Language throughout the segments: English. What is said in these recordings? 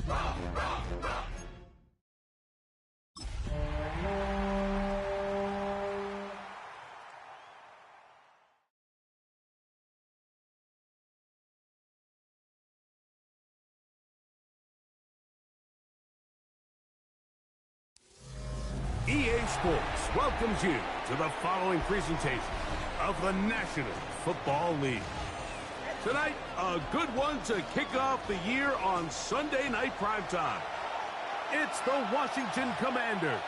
EA Sports welcomes you to the following presentation of the National Football League. Tonight, a good one to kick off the year on Sunday Night Primetime. It's the Washington Commanders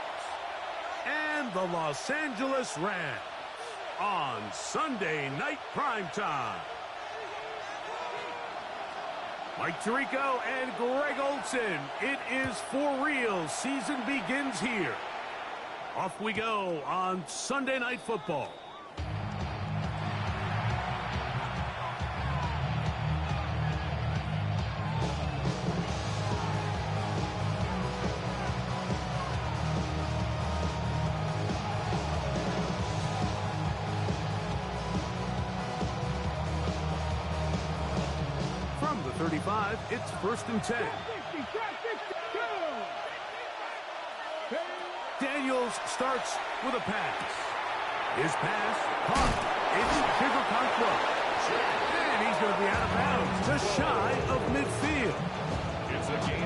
and the Los Angeles Rams on Sunday Night Primetime. Mike Tirico and Greg Olsen, it is for real. Season begins here. Off we go on Sunday Night Football. From the 35, it's 1st and 10. Daniels starts with a pass. His pass caught. It's Bigger Conquo. And he's going to be out of bounds, just shy of midfield.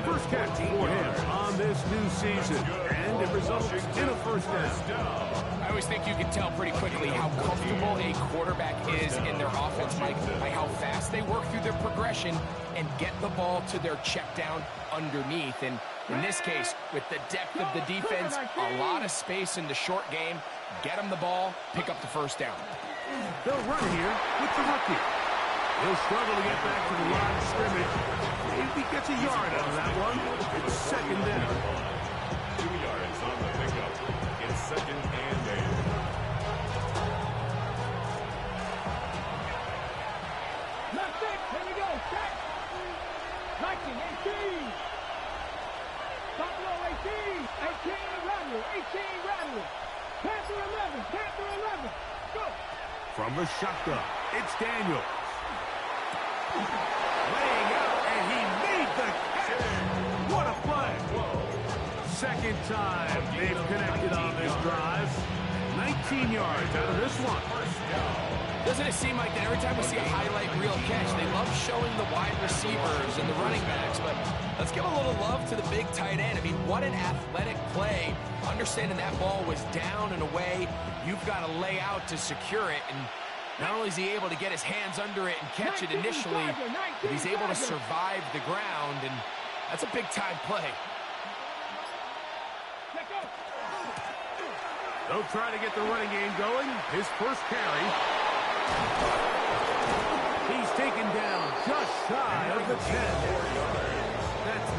First catch for him on this new season, and it results in a first down. I always think you can tell pretty quickly how comfortable a quarterback is in their offense, Mike, by how fast they work through their progression and get the ball to their check down underneath. And in this case, with the depth of the defense, a lot of space in the short game, get them the ball, pick up the first down. They'll run here with the rookie. He'll struggle to get back to the line of scrimmage. Maybe gets a yard out of that one. It's second down. 2 yards on the pickup. It's second and 8. Left six, here we go, check. 19, 18. Top low, 18. 18, rattle, 18, rattle. Panther 11, Panther 11. Go. From the shotgun, it's Daniels. Laying out, and he made the catch. What a play. Second time they've connected on this drive. 19 yards out of this one. Doesn't it seem like that every time we see a highlight reel catch, they love showing the wide receivers and the running backs, but let's give a little love to the big tight end. I mean, what an athletic play. Understanding that ball was down and away, you've got to lay out to secure it, and not only is he able to get his hands under it and catch it initially, but he's able to survive the ground, and that's a big-time play. They'll try to get the running game going. His first carry. He's taken down just shy of the 10. That's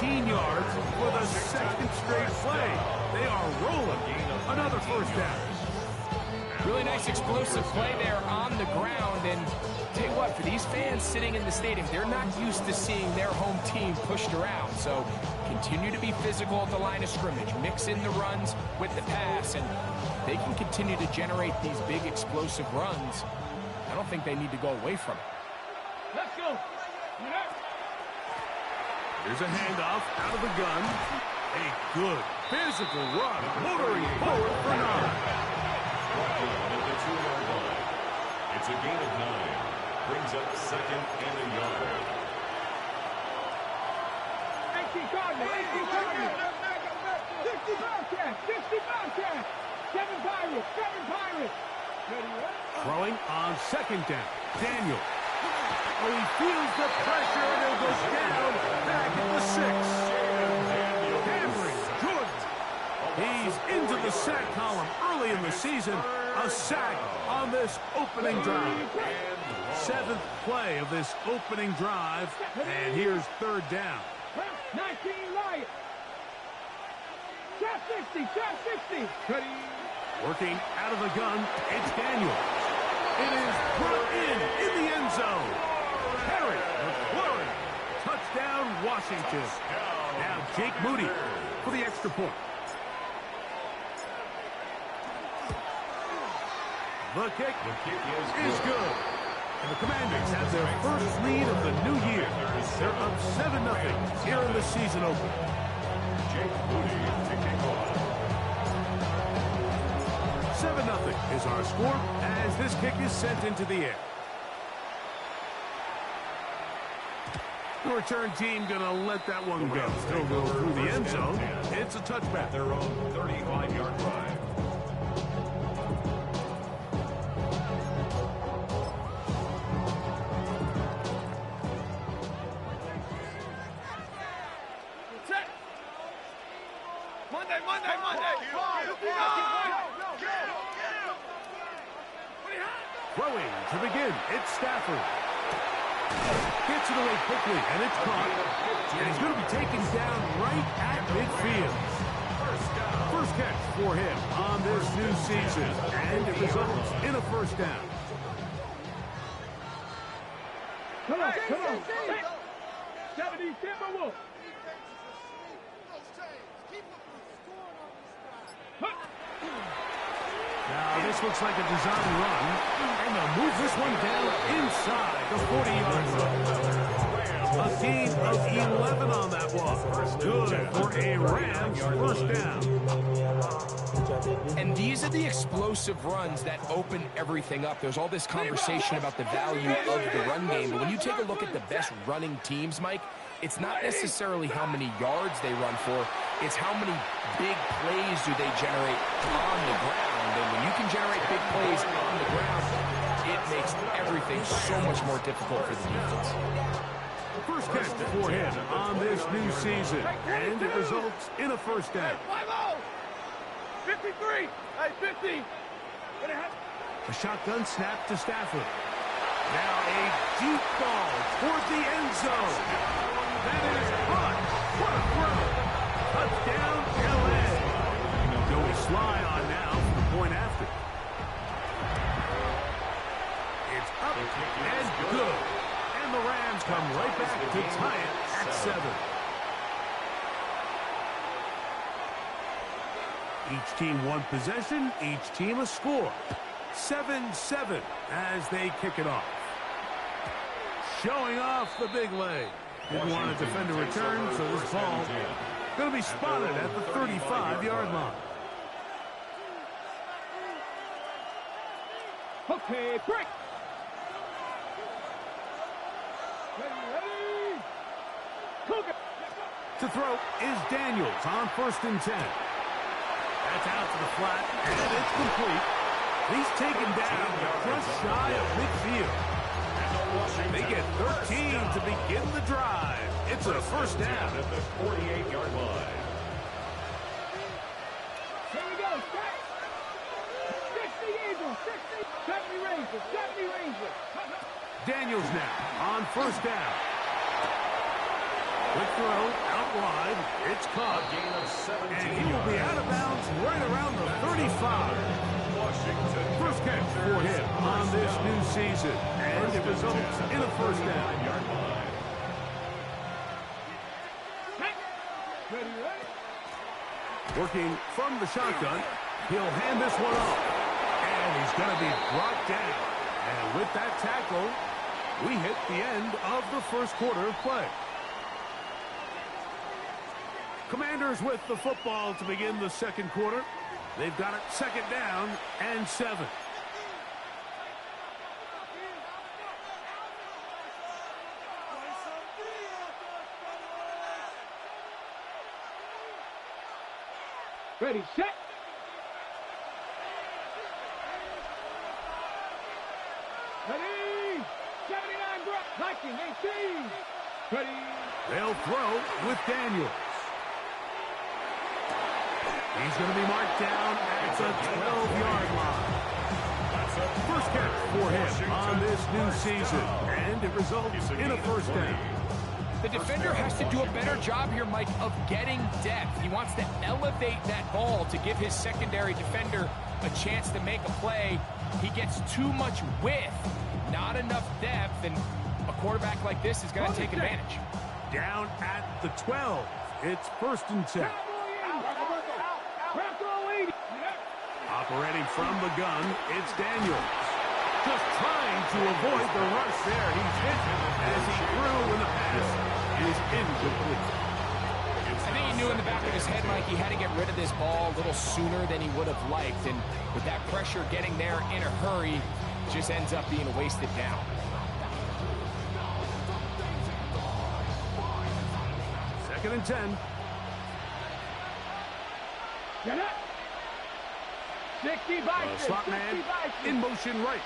19 yards for the second straight play. They are rolling. Another first down. Really nice explosive play there on the ground, and tell you what, for these fans sitting in the stadium, they're not used to seeing their home team pushed around, so continue to be physical at the line of scrimmage, mix in the runs with the pass, and they can continue to generate these big explosive runs. I don't think they need to go away from it. Let's go. Here's a handoff out of the gun. A good physical run, motoring forward for 9. At the 2-yard line. It's a gain of 9. Brings up second and a yard. 18 Cardinals, 18 Cardinals. 60 Bobcats, 60 Bobcats. 7 Pirates, 7 Pirates. Throwing on second down. Daniel. Oh, he feels the pressure, and he'll go down back at the 6. Cameron Jordan. He's into the sack column early in the season. A sack on this opening drive. 7th play of this opening drive, and here's third down. 19 Lions. Shot 60, shot 60. Working out of the gun, it's Daniel. It is brought in the end zone. Harry McLaurin. Touchdown, Washington. Now Jake Moody for the extra point. The kick is good. And the Commanders have their first lead of the new year. They're up 7-0 here in the season opener. Jake Moody to kick off. 7-0 is our score as this kick is sent into the air. The return team going to let that one go. Still go through the end zone. It's a touchback. Their own 35-yard line. Throwing to begin, it's Stafford. Gets it away quickly, and it's caught. And he's going to be taken down right at midfield. First catch for him on this new season, and it results in a first down. Come on. 70 Timberwolves. Now, this looks like a design run, and they'll move this one down inside the 40-yard line. A gain of 11 on that one. Good for a Rams first down. And these are the explosive runs that open everything up. There's all this conversation about the value of the run game, but when you take a look at the best running teams, Mike, it's not necessarily how many yards they run for, it's how many big plays do they generate on the ground. And when you can generate big plays on the ground, it makes everything so much more difficult for the defense. First catch for him on this new season, and it results in a first down. 53. Hey, 50. A shotgun snap to Stafford. Now a deep ball toward the end zone. That is caught. What a throw. Touchdown, L.A. Joey Sly on now for the point after. It's up and good. And the Rams come right back to tie it at 7. Each team one possession, each team a score. 7-7 as they kick it off. Showing off the big leg. Didn't want to defend a return, so this ball going to be spotted at the 35-yard line. Okay, break. Ready. Cook it. To throw is Daniels on 1st and 10. That's out to the flat, and it's complete. He's taken down just shy of midfield. They get 13 to begin the drive. It's a first down at the 48-yard line. Here we go. 60 Eagles, 60, 70 Rangers, 70 Rangers. Daniels now on 1st down. Quick throw out wide. It's caught. And he will be out of bounds right around the 35. First catch for him on this new season. And it results in a first down. Working from the shotgun. He'll hand this one off. And he's going to be brought down. And with that tackle, we hit the end of the first quarter of play. Commanders with the football to begin the second quarter. They've got it 2nd down and 7. Ready, set. Ready. 79 drop. 19, 18. Ready. They'll throw with Daniels. He's going to be marked down at the 12-yard line. First catch for him on this new season, and it results in a first down. The defender has to do a better job here, Mike, of getting depth. He wants to elevate that ball to give his secondary defender a chance to make a play. He gets too much width, not enough depth, and a quarterback like this is going to take advantage. Down at the 12. It's 1st and 10. Operating from the gun, it's Daniels. Just trying to avoid the rush there. He's hit as he threw when the pass is incomplete. I think he knew in the back of his head, Mike, he had to get rid of this ball a little sooner than he would have liked. And with that pressure getting there in a hurry, just ends up being a wasted down. Second and 10. Get it. 60 by 6. Slot man in motion right.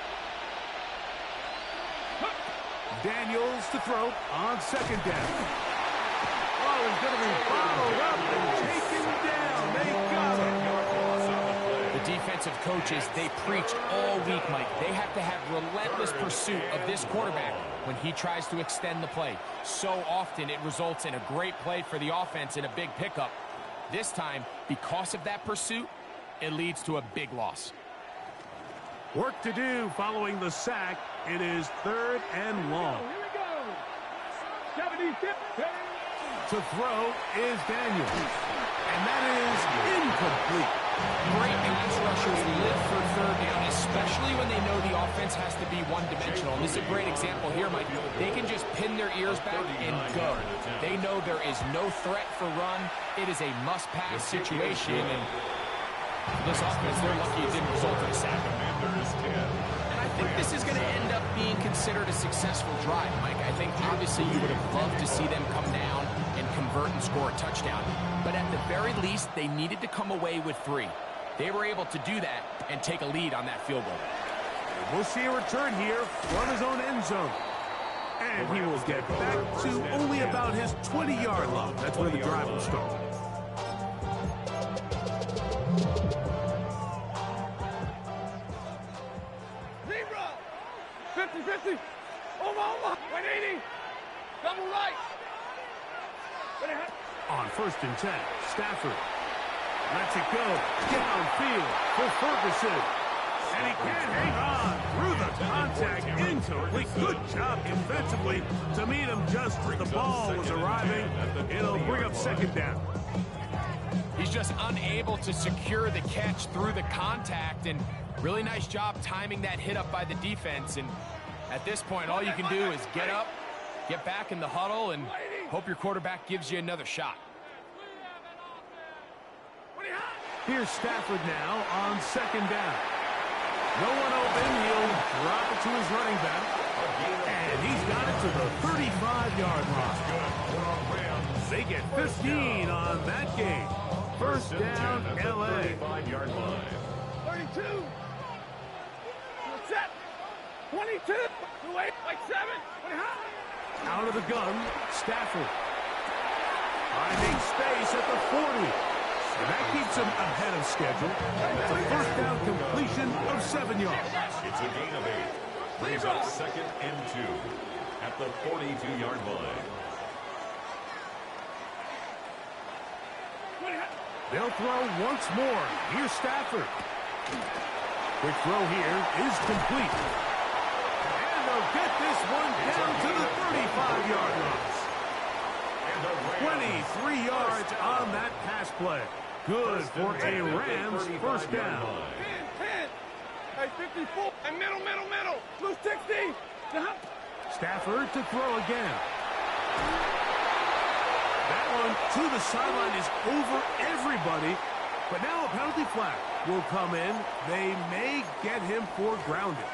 Daniels to throw on second down. Oh, he's going to be followed up and taken down. They got it. The defensive coaches, they preach all week, Mike. They have to have relentless pursuit of this quarterback when he tries to extend the play. So often it results in a great play for the offense and a big pickup. This time, because of that pursuit, it leads to a big loss. Work to do following the sack. It is third and long. Here we go. 76. To throw is Daniels. And that is incomplete. Great pass rushers live for third down, especially when they know the offense has to be one-dimensional. And this is a great example here, Mike. They can just pin their ears back and go. They know there is no threat for run. It is a must-pass situation. And for this offense, they're lucky it didn't result in a sack. And I think this is going to end up being considered a successful drive, Mike. I think obviously you would have loved to see them come down and convert and score a touchdown. But at the very least, they needed to come away with 3. They were able to do that and take a lead on that field goal. We'll see a return here from his own end zone. And he will get back to only about his 20-yard line. That's where the drive will start. Zebra. 50-50. Over. 180. Double right. On first and 10, Stafford lets it go downfield for Ferguson. And he can't hang on through the contact. Incomplete. Good job defensively to meet him just as the ball was arriving. It'll bring up second down. He's just unable to secure the catch through the contact, and really nice job timing that hit up by the defense. And at this point, all you can do is get up, get back in the huddle, and hope your quarterback gives you another shot. Here's Stafford now on second down. No one open. He'll drop it to his running back. And he's got it to the 35-yard line. They get 15 on that game. First down, L.A. 35-yard line. 32. Set. 22. Wait, like 7. Out of the gun, Stafford. Finding space at the 40. And that keeps him ahead of schedule. It's a first down completion of 7 yards. It's a gain of 8. Brings up second and 2 at the 42-yard line. They'll throw once more. Here's Stafford. Quick throw here is complete. And they'll get this one down to the 35-yard line. 23 yards on that pass play. Good for a Rams first down. 10. Hey, 54. And middle. Blue 60. Stafford to throw again. That one to the sideline is over everybody. But now a penalty flag will come in. They may get him for grounding.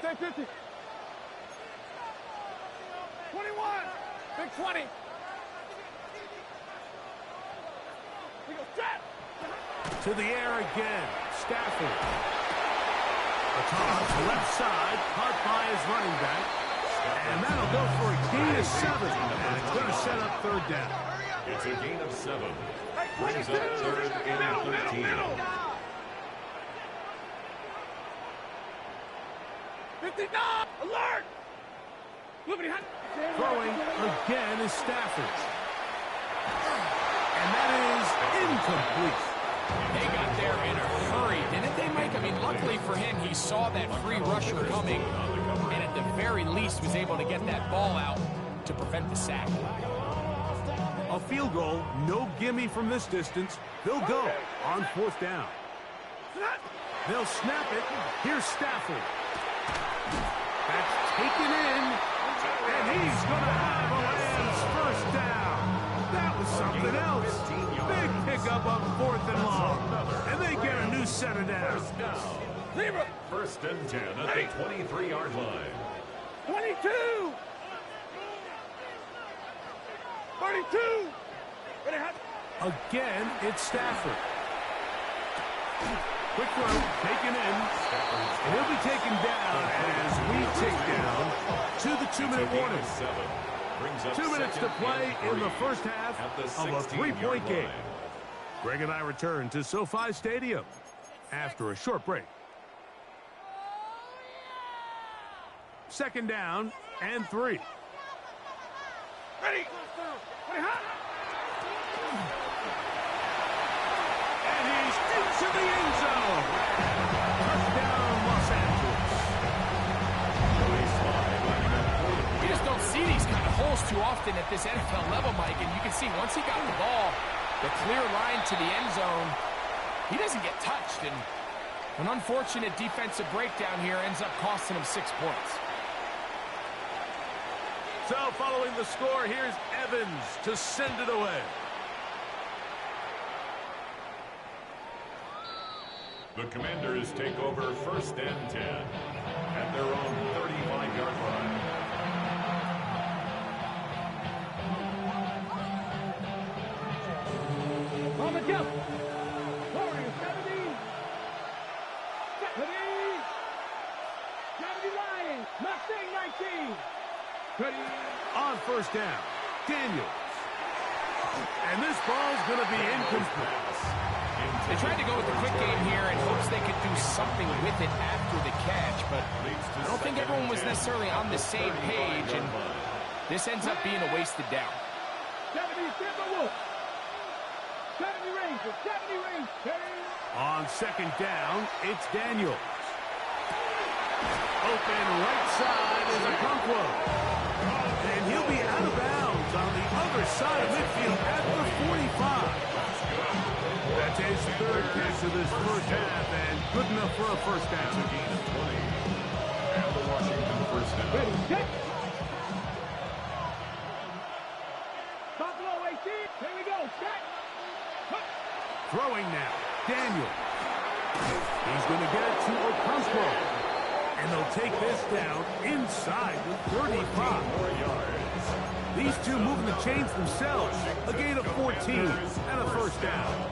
Stay 50. 21. Big 20. We go set. To the air again. Stafford. The toss left side. Caught by his running back. And that'll go for a gain of 7. And it's going to set up third down. It's a gain of 7. Brings up third and 13. 59. Alert. Throwing again is Stafford. And that is incomplete. They luckily for him, he saw that free rusher coming, and at the very least was able to get that ball out to prevent the sack. A field goal, no gimme from this distance. They'll go on 4th down. They'll snap it. Here's Stafford. That's taken in, and he's going to have a Rams 1st down. That was something else. Big pickup on 4th and long, and they get a new set of downs. 1st and 10 at the 23-yard line. 22! 32! Again, it's Stafford. Quick throw, taken in, and he'll be taken down as we take down to the 2-minute warning. 2 minutes to play in the first half of a 3-point game. Greg and I return to SoFi Stadium after a short break. 2nd down and 3. Ready! And he's into the end zone. Touchdown, Los Angeles. You just don't see these kind of holes too often at this NFL level, Mike, and you can see once he got the ball, the clear line to the end zone, he doesn't get touched, and an unfortunate defensive breakdown here ends up costing him 6 points. So following the score, here's Evans to send it away. The Commanders take over 1st and 10 at their own 35-yard line. On the jump. Warriors, 70. 70 Lions. Mustang 19. 20. On 1st down, Daniels. And this ball's going to be incomplete. They tried to go with the quick game here in hopes they could do something with it after the catch, but I don't think everyone was necessarily on the same page, and this ends up being a wasted down. 70 Timberwolves. 70 Rangers. 70 Rangers. On 2nd down, it's Daniels. Open right side is Okonkwo. And he'll be out of bounds on the other side of midfield at the 45. That's his 3rd catch of this first half, and good enough for a 1st down. It's a gain of 20. And the Washington 1st down. Ready, set. Buffalo 18. Here we go. Set. Throwing now, Daniels. He's going to get it to Okonkwo. And they'll take this down inside the 35. More yards. These two moving the chains themselves. A gain of 14 and a 1st down.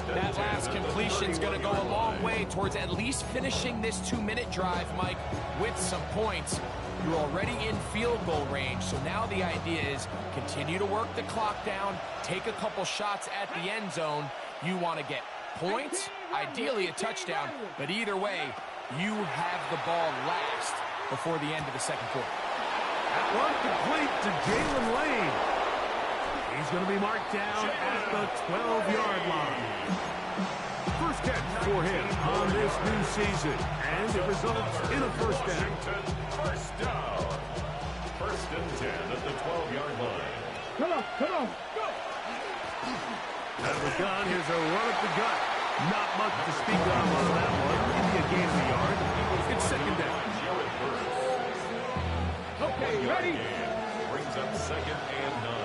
That last completion's going to go a long way towards at least finishing this 2-minute drive, Mike, with some points. You're already in field goal range, so now the idea is continue to work the clock down, take a couple shots at the end zone. You want to get points, ideally a touchdown, but either way, you have the ball last before the end of the 2nd quarter. That one complete to Jalen Lane. He's going to be marked down at the 12-yard line. First catch for him on this new season, and it results in a 1st down. 1st down. 1st and 10 at the 12-yard line. Come on, come on. Go. Out of the gun, here's a run up the gut. Not much to speak of on that one. Give me a gain of the yard. It's 2nd down. Okay, ready? Brings up 2nd and 9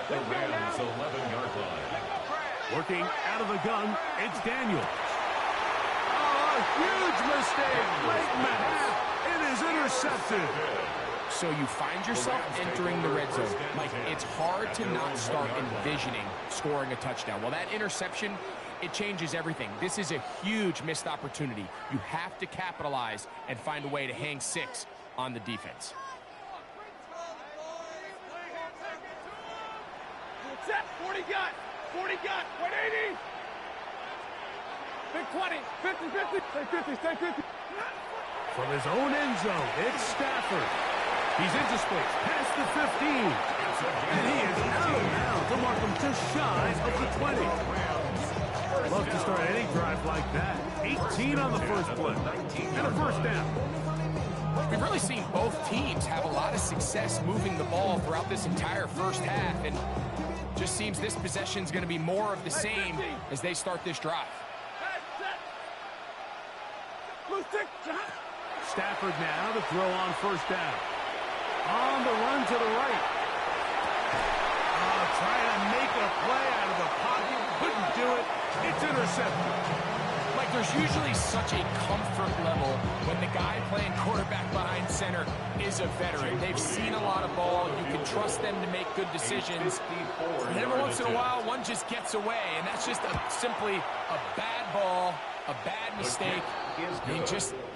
at the Rams 11-yard line. Working out of the gun, it's Daniels. Oh, a huge mistake late in the half. It is intercepted. So you find yourself entering the red zone. Mike, it's hard to not start envisioning scoring a touchdown. Well, that interception, it changes everything. This is a huge missed opportunity. You have to capitalize and find a way to hang 6 on the defense. Set. 40 got. 40 got. 180. Big 20. 50, 50. Stay 50, stay 50. From his own end zone, it's Stafford. He's into space, past the 15. And he is out of bounds to mark him just shy of the 20. Love to start any drive like that. 18 on the first play. And a first down. We've really seen both teams have a lot of success moving the ball throughout this entire first half, and just seems this possession's going to be more of the same as they start this drive. Stafford now to throw on first down. On the run to the right. Trying to make a play out of the pocket. Couldn't do it. It's intercepted. Like, there's usually such a comfort level when the guy playing quarterback behind center is a veteran. They've seen a lot of ball. You can trust them to make good decisions. And every once in a while, one just gets away, and that's just simply a bad ball, a bad mistake.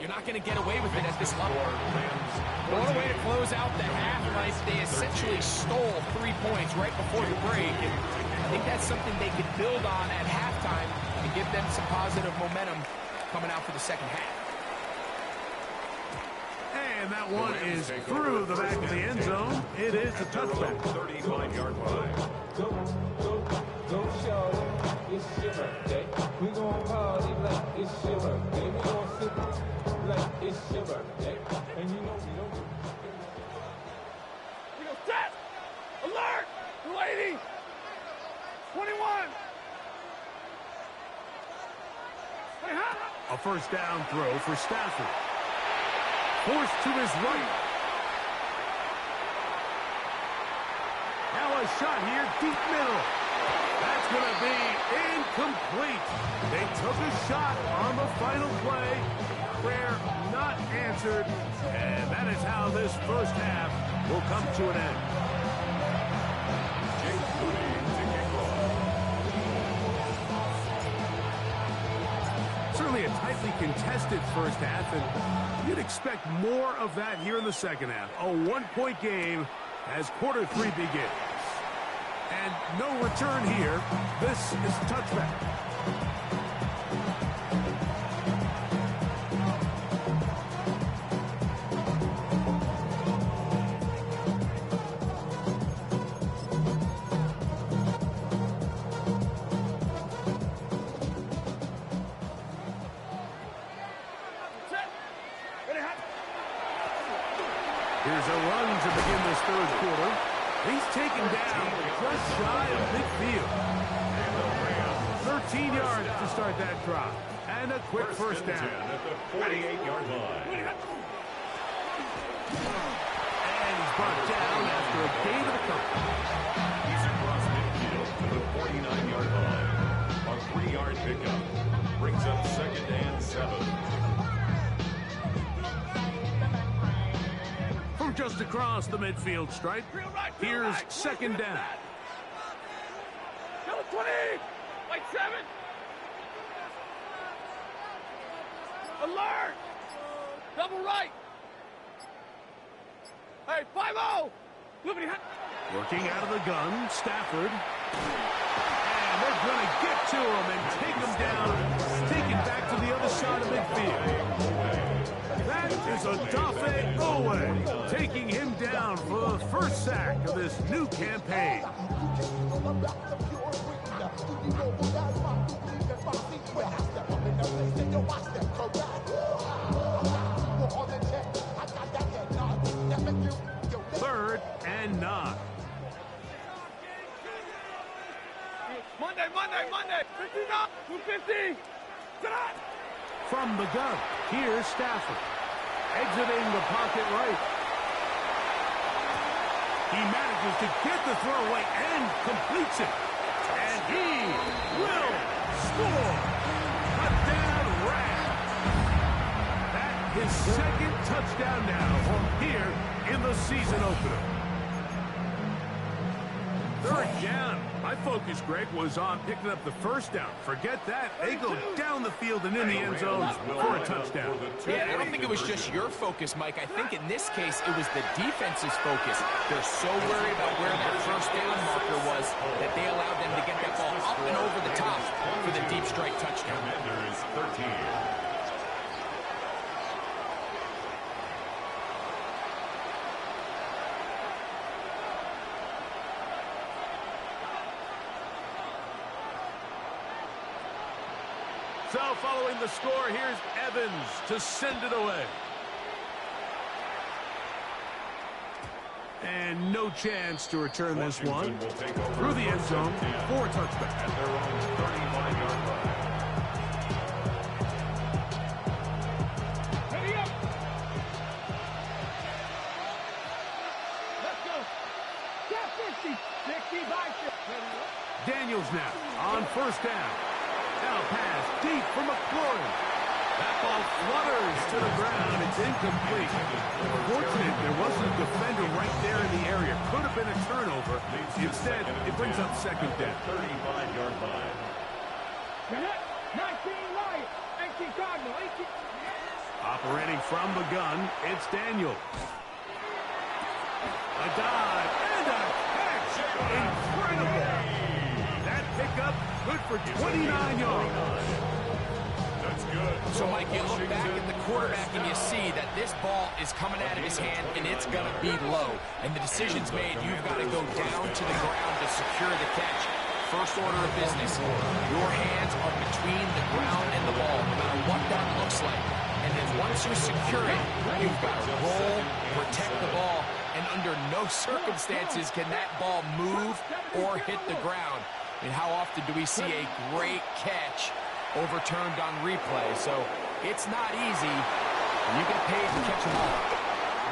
You're not going to get away with it at this level. What a way to close out the half. Like, they essentially stole 3 points right before the break. And I think that's something they could build on at halftime and give them some positive momentum coming out for the second half. And that one is through the back of the end zone. It is a touchback. 35-yard line. Go, shorty, it's your birthday. We gon' party like it's your birthday. We gon' sip like it's your birthday. And you know we don't. We go set! Alert! 280! 21! A first down throw for Stafford. Forced to his right. Now a shot here, deep middle. That's going to be incomplete. They took a shot on the final play. Prayer not answered. And that is how this first half will come to an end. Certainly a tightly contested first half, and you'd expect more of that here in the second half. A one-point game as quarter three begins. And no return here. This is a touchback. Here's a run to begin this third quarter. He's taken down just shy of midfield. 13 yards to start that drive. And a quick first down. At the 48-yard line. And he's brought down after a gain of a couple. He's across midfield to the 49-yard line. A 3-yard pickup brings up 2nd and 7. From just across the midfield stripe, here's second down. Number 20, like 7. Alert! Double right. Hey, 5-0. Working out of the gun, Stafford. And they're going to get to him and take him down, take it back to the other side of midfield. That is Odafe Owe, taking him down for the first sack of this new campaign. Third and 9. Monday. 59, 250. From the gun, here's Stafford. Exiting the pocket right. He manages to get the throw away and completes it. And he will score. Touchdown Rams. That's his second touchdown now here in the season opener. Third down. My focus, Greg, was on picking up the first down. Forget that. They go down the field and in the end zone for a touchdown. Yeah, I don't think it was just your focus, Mike. I think in this case, it was the defense's focus. They're so worried about where that first down marker was that they allowed them to get that ball up and over the top for the deep strike touchdown. Commanders 13. So following the score, here's Evans to send it away. And no chance to return this one. Through the end zone for a touchback. At their own 35-yard line. Ready up. Let's go. Got 50. 60 by 50. Daniels now on first down. Now pass deep for McLaurin. That ball flutters to the ground. It's incomplete. Fortunate there wasn't a defender right there in the area. Could have been a turnover. Instead, it brings up second down. 35-yard line. 19 Lions. 18 Cardinal. 18. Operating from the gun, it's Daniels. A dive and a catch. Incredible. That pickup good for 29 yards. That's good. So, Mike, you look back at the quarterback and you see that this ball is coming out of his hand and it's going to be low. And the decision's made. You've got to go down to the ground to secure the catch. First order of business. Your hands are between the ground and the ball, no matter what that looks like. And then once you secure it, you've got to roll, protect the ball, and under no circumstances can that ball move or hit the ground. I mean, how often do we see a great catch overturned on replay? So it's not easy, and you get paid to catch them all.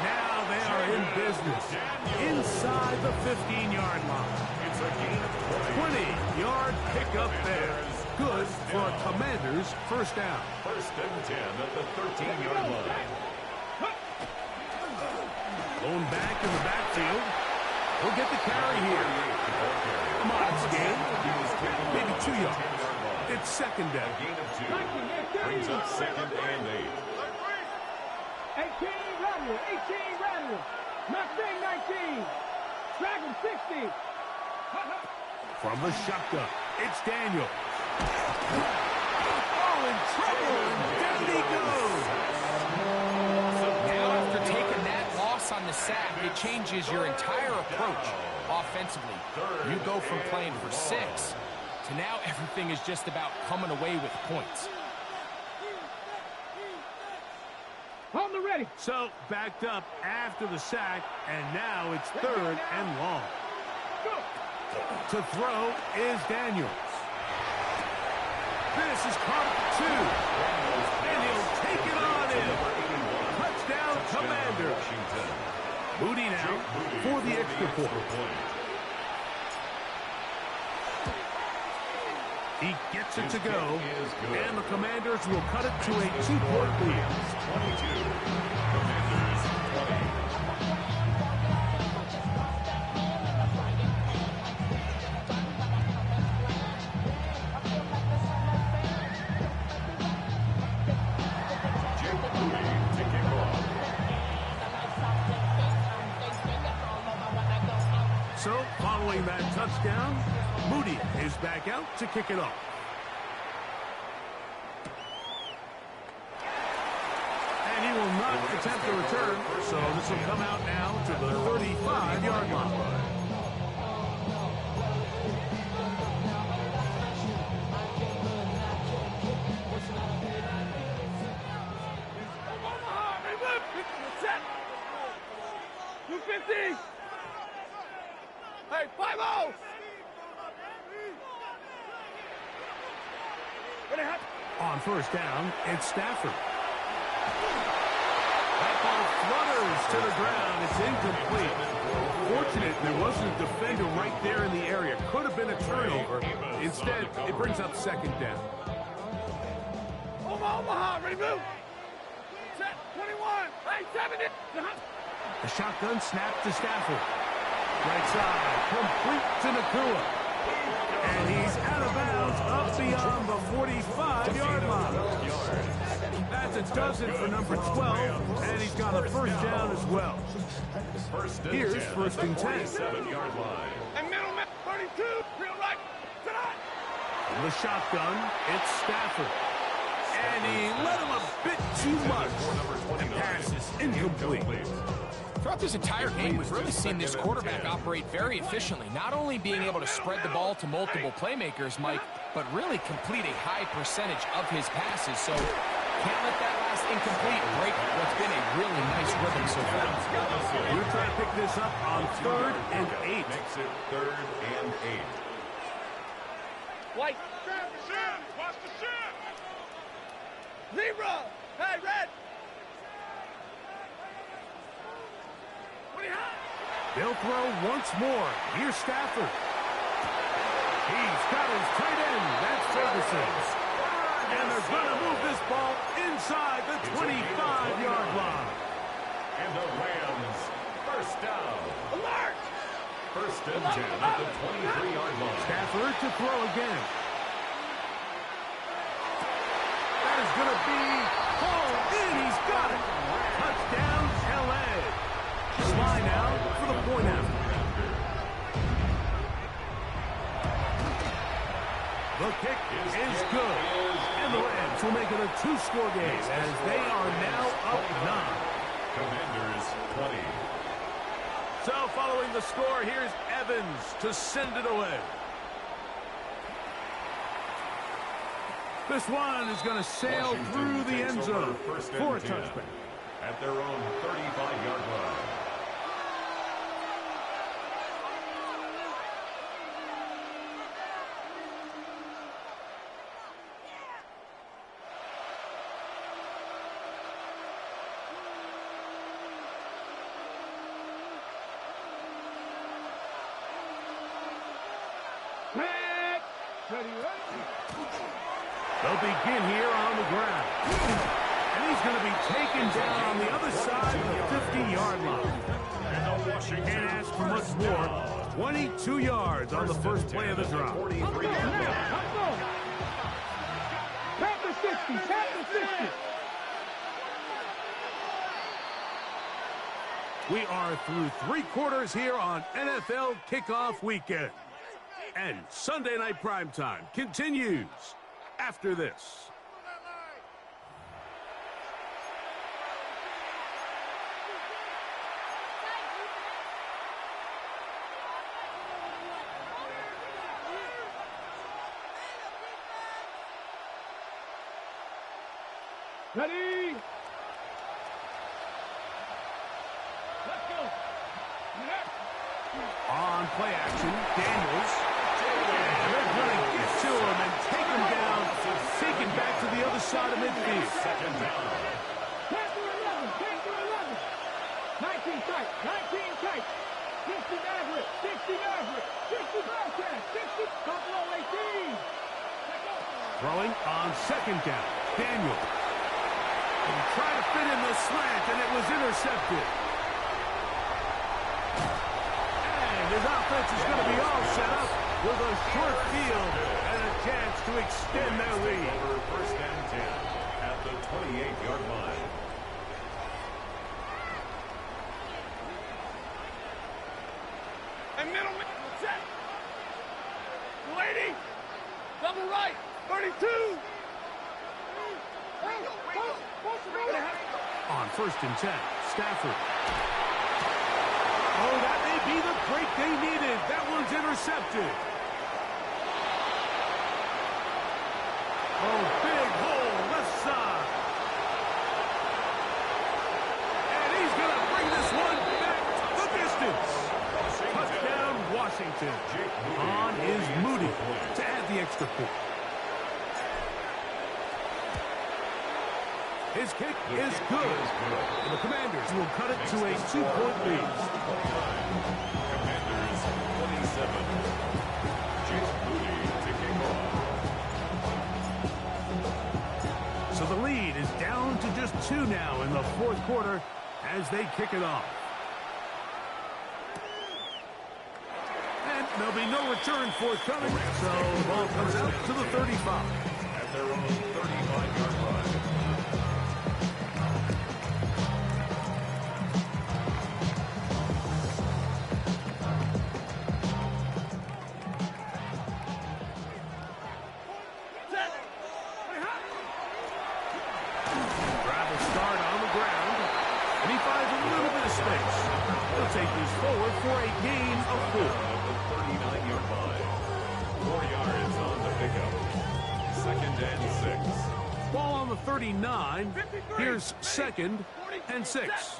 Now they are in business inside the 15-yard line. It's a gain of 20-yard pickup there. Good for a Commander's first down. First and 10 at the 13-yard line. Going back in the backfield. He'll get the carry here. Modest gain. Maybe 2 yards. It's second down. Gain of 2. Brings up second and 8. 18 Rattler. 18 Rattler. Mustang 19. Dragon 60. From the shotgun, it's Daniel. Oh, in trouble, and down he goes. Now, after taking that loss on the sack, it changes your entire approach offensively. You go from playing for 6 to now everything is just about coming away with points. On the ready. So, backed up after the sack, and now it's third and long. To throw is Daniels. This is caught 2. And he'll take it on in. Touchdown, Commander. Moody now for the extra point. He gets it to go, and the Commanders will cut it to a 2-point lead. 22. Commanders 20. So, following that touchdown, Moody is back out to kick it off. And he will not attempt a return, so this will come out now to the 35-yard line. Hey, 5-0! On first down, it's Stafford. That ball flutters to the ground. It's incomplete. Fortunate there wasn't a defender right there in the area. Could have been a turnover. Instead, it brings up second down. Omaha, ready, move! Set, 21, hey, 70! The shotgun snap to Stafford. Right side, complete to Nakua. And he's out of bounds up beyond the 45-yard line. That's a dozen for number 12, and he's got a first down as well. Here's first and 10. 47-yard line. And middleman, 32, real right, tonight! From the shotgun, it's Stafford. And he let him a bit too much. The pass is incomplete. Throughout this entire game, we've really seen this quarterback operate very efficiently, not only being able to spread the ball to multiple playmakers, Mike, but really complete a high percentage of his passes. So can't let that last incomplete break what's been a really nice rhythm so far. We're trying to pick this up on 3rd and 8. Makes it 3rd and 8. White. Watch the shot. Zebra. Hey, red. They'll throw once more. Here's Stafford. He's got his tight end. That's Ferguson. And they're going to move this ball inside the 25-yard line. And the Rams, first down. Alert. First and 10 at the 23-yard line. Stafford to throw again. That is going to be hauled in. He's got it. Touchdown, L.A. Sly now for the point after. The kick is good. And the Rams will make it a 2-score game as they are now up 9. Commanders 20. So following the score, here's Evans to send it away. This one is going to sail Washington through the takes end over zone first and for a 10 touchback. at their own 35-yard line. They'll begin here on the ground. And he's going to be taken down on the other side of the 50-yard line. Can't ask for much more. 22 yards on the first play of the drive. Panther 60, Panther 60. We are through 3 quarters here on NFL Kickoff Weekend. And Sunday Night Primetime continues after this. Ready? Let's go. On play action, Daniels. And they're going to get to him and take him down, taken back to the other side of midfield. Second down. Panther 11, Panther 11. 19 tight, 19 tight. 60 Maverick, 60 Maverick, 60 Bearcat, 60 Buffalo 18. Throwing on second down, Daniel. And trying to fit in the slant, and it was intercepted. And his offense is going to be all set up with a short field and a chance to extend their lead. Over first and 10 at the 28-yard line. And middleman, set. Lady, double right, 32. On first and 10, Stafford. Oh, that may be the break they needed. That one's intercepted. Oh, big hole, left side. And he's going to bring this one back the distance. Touchdown, Washington. On is Moody to add the extra point. His kick is good. And the Commanders will cut it to a 2-point lead. Commanders 27. Jake Moody to kick off. So the lead is down to just 2 now in the fourth quarter as they kick it off. And there'll be no return forthcoming, so the ball comes out to the 35. At their own 35-yard line. ground, and he finds a little bit of space. He'll take this forward for a gain of 4. At the 39-yard line. 4 yards on the pickup. 2nd and 6. Ball on the 39. Here's 2nd and 6.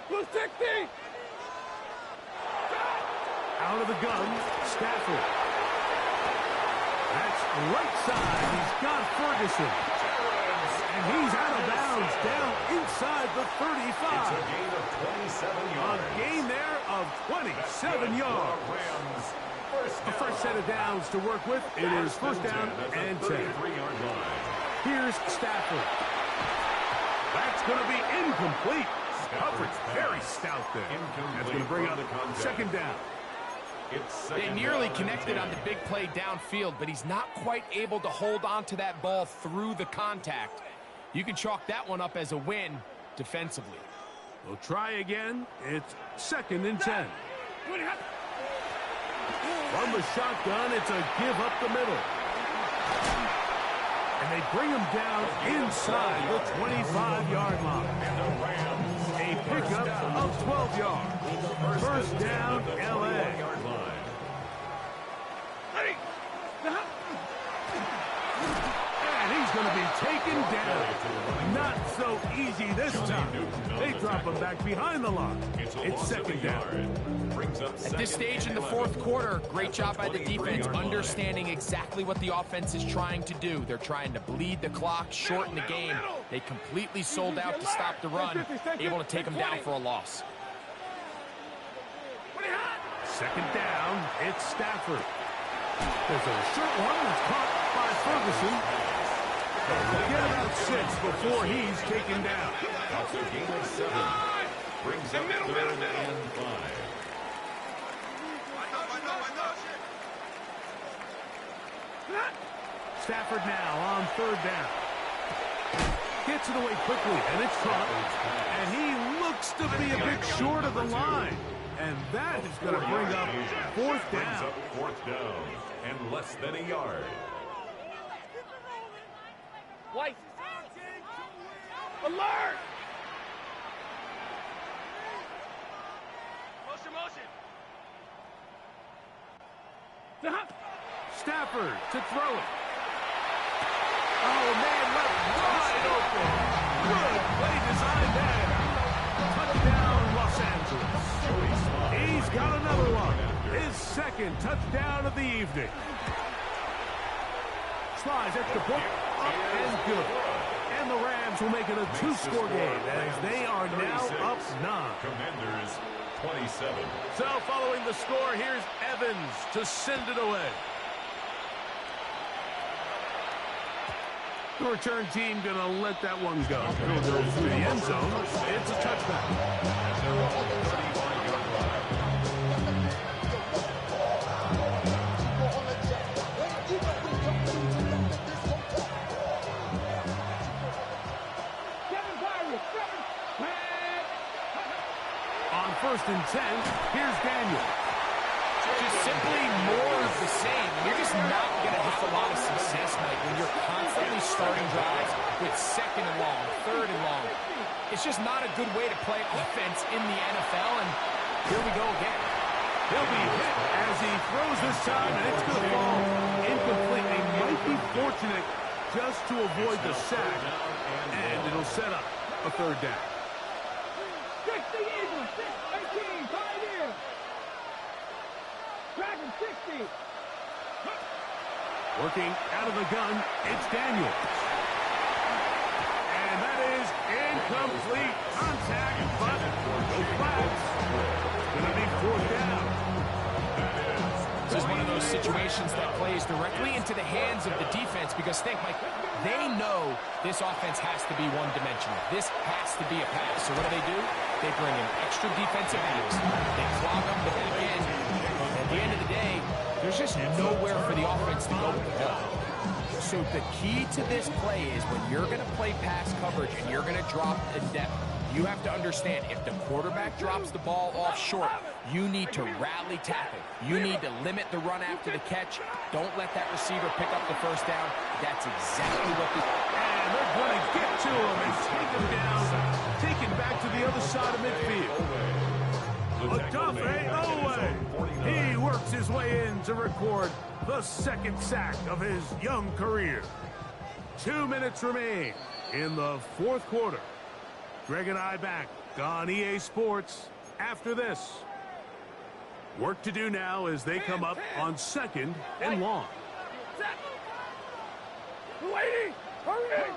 Blue 60. Out of the gun, Stafford. That's right side. He's got Ferguson. And he's out of bounds, down inside the 35. It's a gain of 27 yards. A gain there of 27 yards. A fresh set of downs to work with. It is 1st down and 10. 33-yard line. Here's Stafford. That's going to be incomplete. Coverage very stout there. That's going to bring up 2nd down. They nearly connected on the big play downfield, but he's not quite able to hold on to that ball through the contact. You can chalk that one up as a win defensively. We'll try again. It's 2nd and 10. From the shotgun, it's a give up the middle. And they bring him down inside the 25-yard line. A pickup of 12 yards. 1st down, L.A. And he's going to be taken down. Not so easy this time. They drop him back behind the line. It's 2nd down. At this stage in the 4th quarter, great job by the defense, understanding exactly what the offense is trying to do. They're trying to bleed the clock, shorten the game. They completely sold out to stop the run, able to take them down for a loss. 2nd down, it's Stafford. There's a short one that's caught by Ferguson. They'll get about 6 before he's taken down. That's a gain of 7. Brings up 3rd and 5. Stafford now on 3rd down. Gets it away quickly, and it's caught. And he looks to be a bit short of the line. And that is going to bring up 4th down. Brings up 4th down and less than a yard. White. Alert! Stafford to throw it. Oh, man, left wide open. Good play design there. Touchdown, Los Angeles. He's got another one. His 2nd touchdown of the evening. Slides at the book, up and good. And the Rams will make it a 2-score game as they are now up 9. Commanders 27. So following the score, here's Evans to send it away. The return team going to let that one go. It'll go through the end zone. It's a touchback. And they're on the 35-yard line. On 1st and 10, here's Daniel. Just simply more of the same. You're just not going to have a lot of success, Mike, when you're constantly starting drives with 2nd and long, 3rd and long. It's just not a good way to play offense in the NFL, and here we go again. He'll be hit as he throws this time, and it's going to fall incomplete. They might be fortunate just to avoid the sack, and it'll set up a 3rd down. 60 Eagles, 18, Pioneer. Dragon 60. Working out of the gun, it's Daniel. And that is incomplete contact, but no flags. It's going to be 4th down. This is one of those situations that plays directly into the hands of the defense because, think, Mike, they know this offense has to be one-dimensional. This has to be a pass. So what do? They bring in extra defensive backs. They clog up the back end. At the end of the day, there's just nowhere for the offense to go with the ball. So the key to this play is when you're going to play pass coverage and you're going to drop in depth, you have to understand if the quarterback drops the ball off short, you need to rally tackle. You need to limit the run after the catch. Don't let that receiver pick up the first down. That's exactly what the... And they're going to get to him and take him down, take it back to the other side of midfield. Odafe Owe. He works his way in to record the second sack of his young career. 2 minutes remain in the fourth quarter. Greg and I back on EA Sports after this. Work to do now as they come up on 2nd and long. Waiting! Hurry!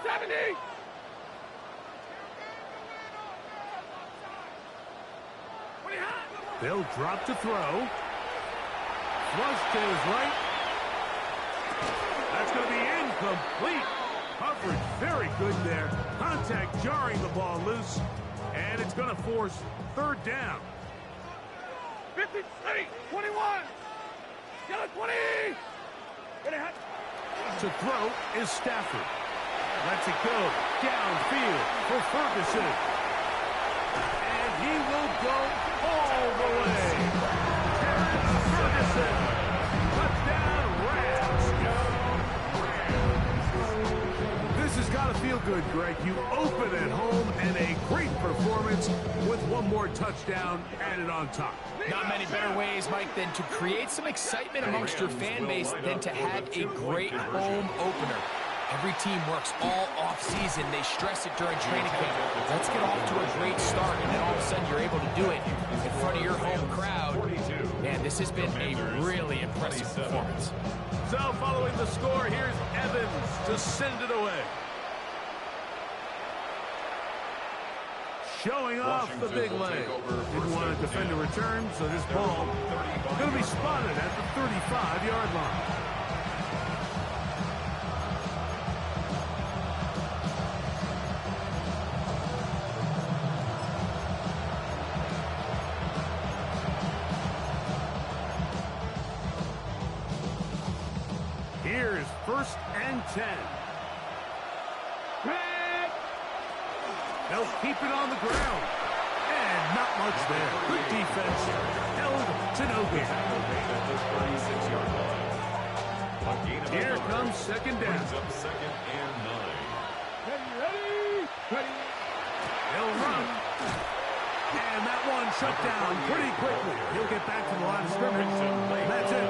70! They'll drop to throw. Flush to his right. That's going to be incomplete. Coverage very good there. Contact jarring the ball loose. And it's going to force 3rd down. 50, 21! Yellow 20! To throw is Stafford. Lets it go downfield for Ferguson. And he will go all the way. Ferguson. Touchdown, Rams. This has got to feel good, Greg. You open at home and a great performance with one more touchdown added on top. Not many better ways, Mike, than to create some excitement amongst your fan base than to have a great home opener. Every team works all off-season. They stress it during training camp. Let's get off to a great start, and then all of a sudden you're able to do it in front of your home crowd. Man, this has been a really impressive performance. So following the score, here's Evans to send it away. Showing off the big leg. Didn't want to defend a return, so this ball is going to be spotted at the 35-yard line. Here's 1st and 10. They'll keep it on the ground. And not much there. Good defense. Held to no gain. Here comes 2nd down. Ready! They'll run. And that one shut down pretty quickly. He'll get back to the line of scrimmage. That's it.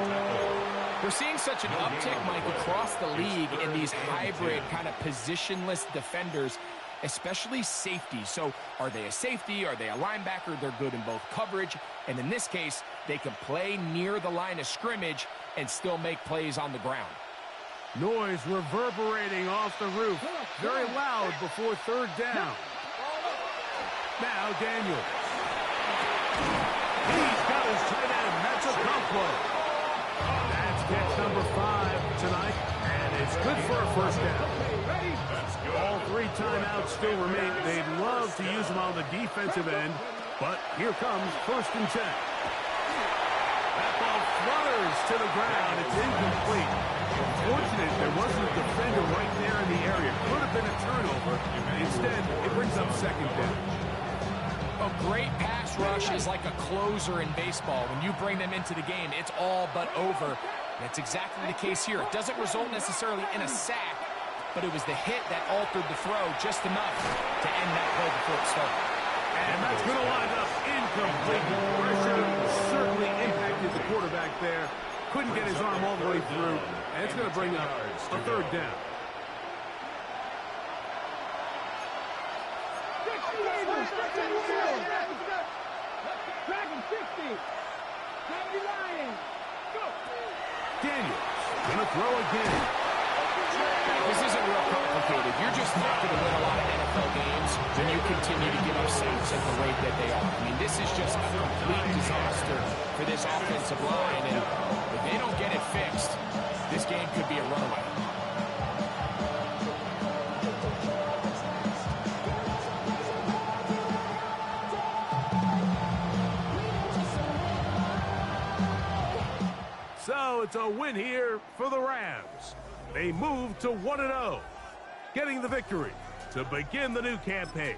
We're seeing such an uptick, Mike, across the league in these hybrid kind of positionless defenders, especially safety. So are they a safety? Are they a linebacker? They're good in both coverage. And in this case, they can play near the line of scrimmage and still make plays on the ground. Noise reverberating off the roof. Very loud before 3rd down. Now Daniel. He's got his tight end. That's a combo. That's catch number 5 tonight. And it's good for a 1st down. All 3 timeouts still remain. They'd love to use them on the defensive end, but here comes 1st and 10. That ball flutters to the ground. It's incomplete. Fortunate there wasn't a defender right there in the area. Could have been a turnover. Instead, it brings up 2nd down. A great pass rush is like a closer in baseball. When you bring them into the game, it's all but over. That's exactly the case here. It doesn't result necessarily in a sack, but it was the hit that altered the throw just enough to end that play before it started. And that's going to wind up incomplete. Pressure certainly impacted the quarterback there. Couldn't get his arm all the way through. And it's going to bring up a 3rd down. Dragon 60. 79. Go. Daniels going to throw again. This isn't real complicated. You're just not going to win a lot of NFL games when you continue to give up sacks at the rate that they are. I mean, this is just a complete disaster for this offensive line, and if they don't get it fixed, this game could be a runaway. So it's a win here for the Rams. They move to 1-0, getting the victory to begin the new campaign.